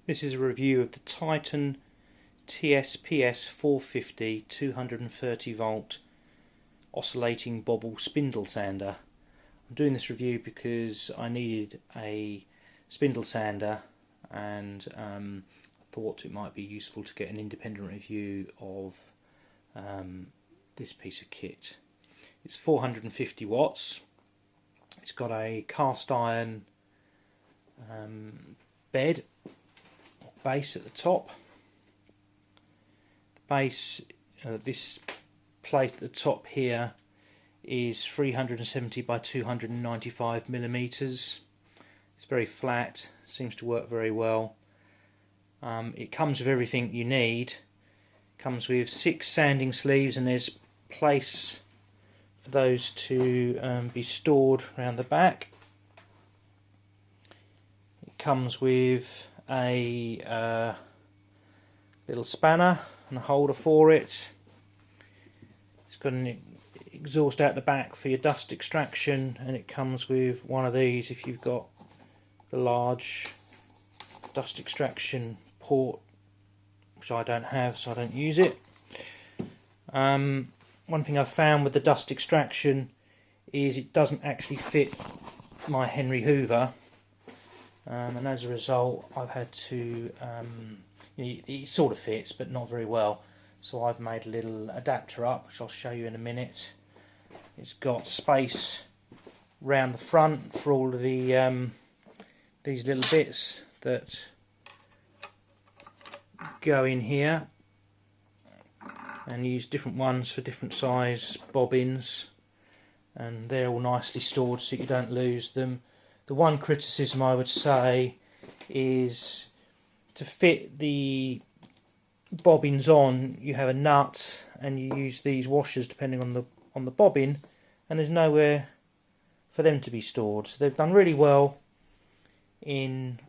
This is a review of the Triton TSPS450 230 volt oscillating bobble spindle sander. I'm doing this review because I needed a spindle sander and thought it might be useful to get an independent review of this piece of kit. It's 450 watts. It's got a cast iron bed base at the top. The base, this plate at the top here is 370 by 295 millimeters. It's very flat, seems to work very well. It comes with everything you need. It comes with 6 sanding sleeves, and there's place for those to be stored around the back. It comes with a little spanner and a holder for it. It's got an exhaust out the back for your dust extraction, and it comes with one of these if you've got the large dust extraction port, which I don't have, so I don't use it. One thing I've found with the dust extraction is it doesn't actually fit my Henry Hoover, and as a result I've had to, it sort of fits but not very well, so I've made a little adapter up, which I'll show you in a minute. It's got space round the front for all of the these little bits that go in here, and use different ones for different size bobbins, and they're all nicely stored so you don't lose them. The one criticism I would say is to fit the bobbins on, you have a nut and you use these washers depending on the bobbin, and there's nowhere for them to be stored. So they've done really well in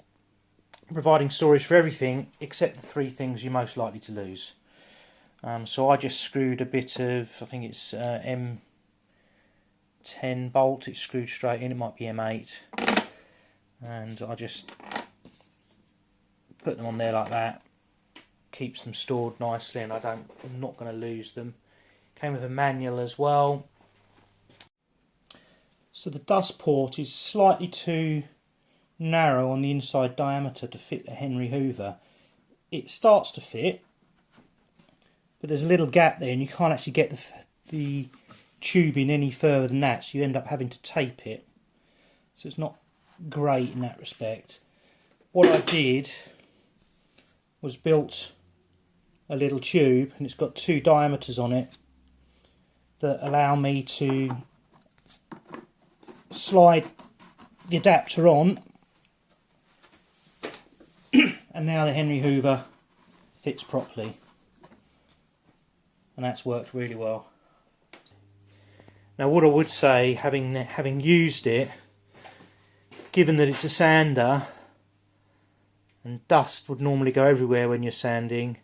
providing storage for everything except the 3 things you're most likely to lose. So I just screwed a bit of, I think it's M10 bolt, it's screwed straight in, it might be M8, and I just put them on there like that. Keeps them stored nicely, and I'm not going to lose them. Came with a manual as well. So the dust port is slightly too narrow on the inside diameter to fit the Henry Hoover. It starts to fit, but there's a little gap there and you can't actually get the tube in any further than that, so you end up having to tape it. So it's not great in that respect. What I did was built a little tube, and it's got 2 diameters on it that allow me to slide the adapter on, and now the Henry Hoover fits properly, and that's worked really well. Now what I would say, having used it, given that it's a sander and dust would normally go everywhere when you're sanding,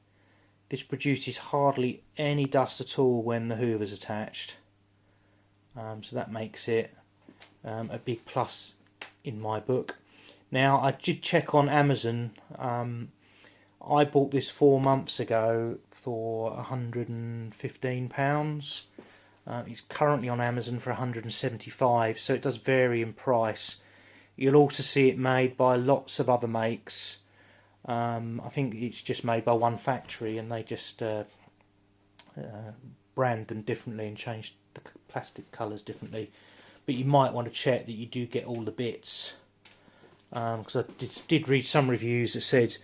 this produces hardly any dust at all when the hoover's attached. So that makes it a big plus in my book. Now I did check on Amazon. I bought this 4 months ago for £115. It's currently on Amazon for £175, so it does vary in price. You'll also see it made by lots of other makes. I think it's just made by one factory, and they just brand them differently and change the plastic colours differently. But you might want to check that you do get all the bits, because I did read some reviews that said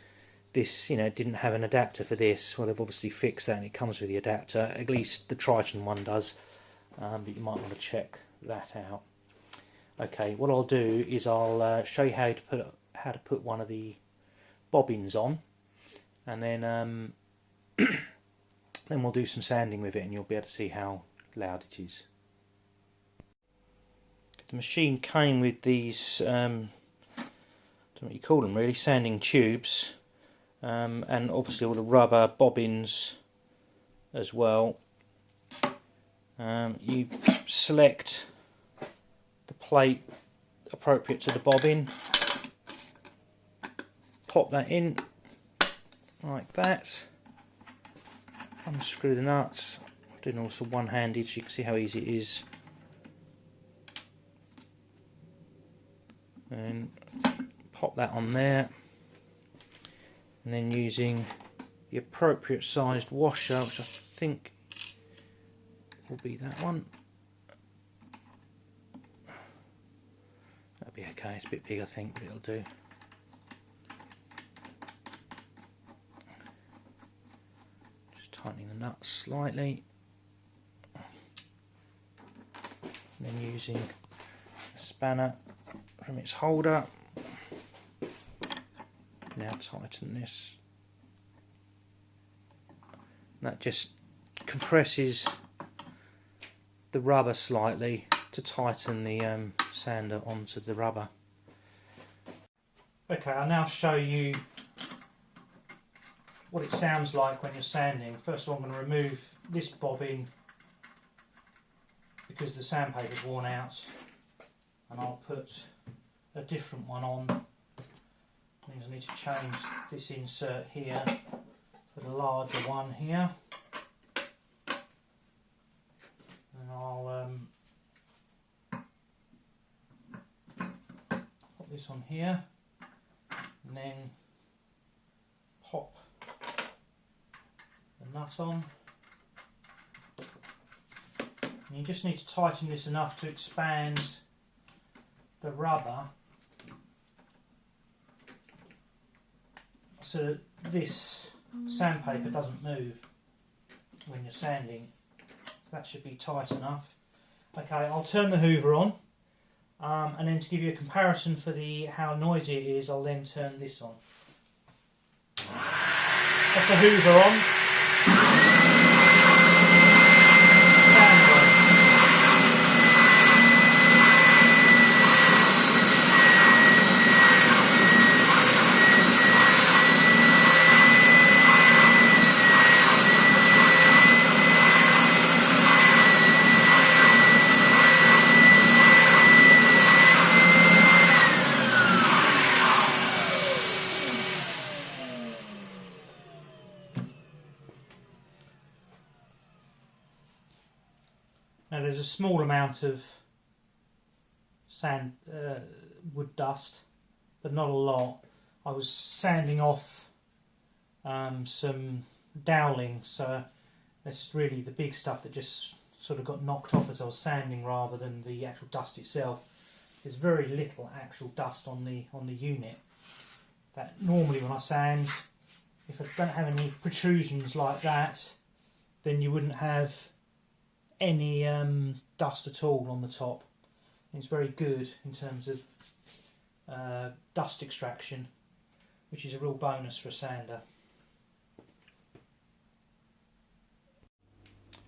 this, didn't have an adapter for this. Well, they've obviously fixed that, and it comes with the adapter. At least the Triton one does, but you might want to check that out. Okay, what I'll do is I'll show you how to put one of the bobbins on, and then then we'll do some sanding with it, and you'll be able to see how loud it is. The machine came with these, I don't know what you call them really, sanding tubes, and obviously all the rubber bobbins as well. You select the plate appropriate to the bobbin, pop that in, like that. Unscrew the nuts. I'm doing also one-handed so you can see how easy it is. And pop that on there. And then using the appropriate sized washer, which I think will be that one. That'll be okay, it's a bit big I think, but it'll do. Just tightening the nuts slightly. And then using a spanner from its holder. Now tighten this. That just compresses the rubber slightly to tighten the sander onto the rubber. Okay, I'll now show you what it sounds like when you're sanding. First of all, I'm going to remove this bobbin because the sandpaper's worn out, and I'll put a different one on. Means I need to change this insert here for the larger one here, and I'll put this on here and then pop the nut on. And you just need to tighten this enough to expand the rubber so that this sandpaper doesn't move when you're sanding. So that should be tight enough. Okay, I'll turn the hoover on, and then to give you a comparison for how noisy it is, I'll then turn this on. Put the hoover on. Sand on. Now there's a small amount of sand, wood dust, but not a lot. I was sanding off some dowling, so that's really the big stuff that just sort of got knocked off as I was sanding rather than the actual dust itself. There's very little actual dust on the unit. That normally when I sand, if I don't have any protrusions like that, then you wouldn't have any dust at all on the top. It's very good in terms of dust extraction, which is a real bonus for a sander.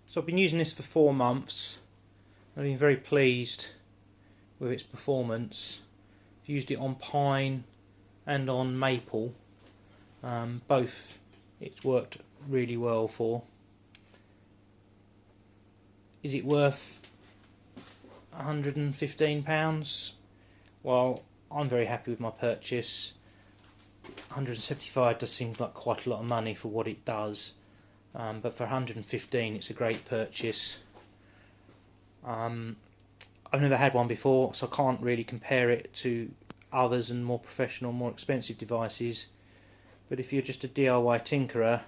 So I've been using this for 4 months. I've been very pleased with its performance. I've used it on pine and on maple. Both it's worked really well for. Is it worth £115? Well, I'm very happy with my purchase. £175 does seem like quite a lot of money for what it does, but for £115 it's a great purchase. I've never had one before, so I can't really compare it to others and more professional, more expensive devices. But if you're just a DIY tinkerer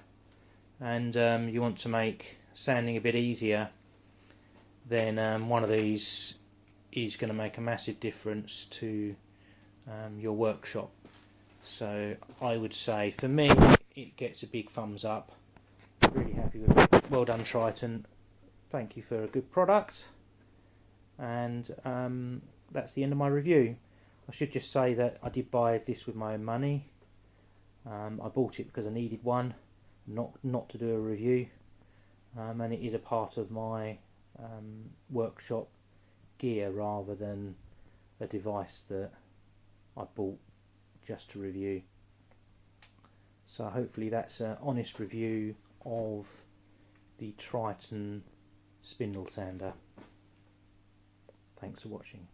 and you want to make sanding a bit easier, then one of these is going to make a massive difference to your workshop. So I would say for me it gets a big thumbs up. Really happy with it. Well done, Triton. Thank you for a good product. And that's the end of my review. I should just say that I did buy this with my own money. I bought it because I needed one, not to do a review, and it is a part of my workshop gear rather than a device that I bought just to review. So hopefully that's an honest review of the Triton spindle sander. Thanks for watching.